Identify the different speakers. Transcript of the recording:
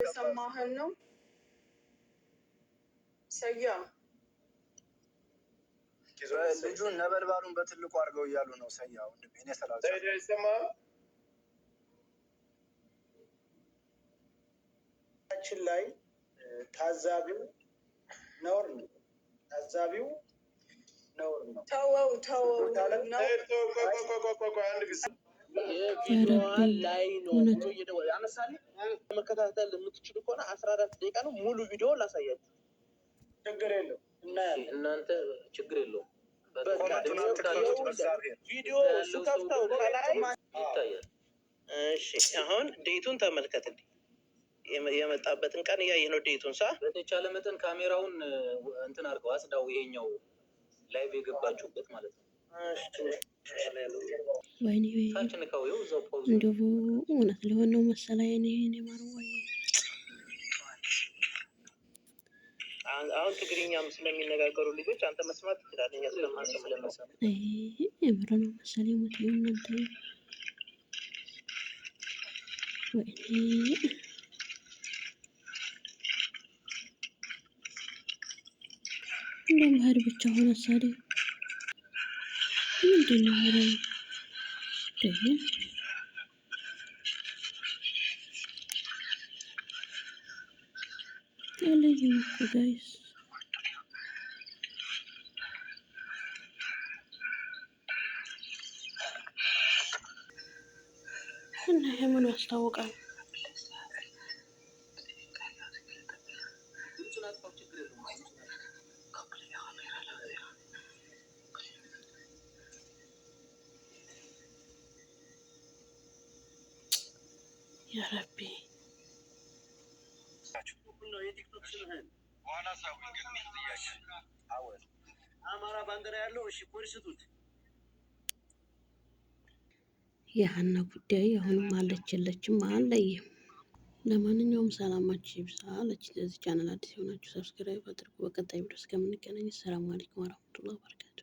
Speaker 1: የሰማህን ነው ሰያ
Speaker 2: ልጁን ነበልባሉን በትልቁ አድርገው እያሉ ነው። ሰያ ወንድሜ እኔ ሰላም ችን ላይ ታዛቢው ነውር ነው። ታዛቢው ነውር ነው።
Speaker 1: ተወው
Speaker 3: የቪዲዮዋን ላይ ነው እየደወለ አነሳለ። መከታተል የምትችሉ ከሆነ 14 ደቂቃ ነው ሙሉ ቪዲዮ ላሳያችሁ።
Speaker 2: ችግር የለው
Speaker 3: እናንተ ችግር የለው። ቪዲዮ ስከፍተው ከላይ ይታያል። እሺ አሁን ዴቱን ተመልከትልኝ። የመጣበትን ቀን እያየህ ነው። ዴቱን በተቻለ መጠን ካሜራውን እንትን አድርገው አጽዳው። ይሄኛው ላይቭ የገባችሁበት ማለት ነው።
Speaker 4: ወይኔ እንደው እውነት ሊሆን ነው መሰለኝ። እኔ ማርዋዬ
Speaker 3: አሁን ትግርኛም ስለሚነጋገሩ ልጆች አንተ መስማት ትችላለህ። ስለማንሰማ ለመሰለ
Speaker 4: የምር ነው መሰለኝ። ሞት ነው እናንተ ወይኔ እንደውም ባህር ብቻ ሆነ ሳዴ ምንድን ነው ማለት ነው? አለኝም እኮ ጋይስ እና የምኑ ያስታውቃል። ያ ረቢ
Speaker 3: አማራ ባንዲራ ያለው እሺ ፖሊስ ቱት
Speaker 4: የሀና ጉዳይ አሁንም አለች የለችም አለይም። ለማንኛውም ሰላማችሁ ይብዛ። ለዚህ ቻናል አዲስ የሆናችሁ ሰብስክራይብ አድርጉ። በቀጣይ ቪዲዮ እስከምንገናኝ ሰላም አለይኩም ወራህመቱላሂ ወበረካቱ።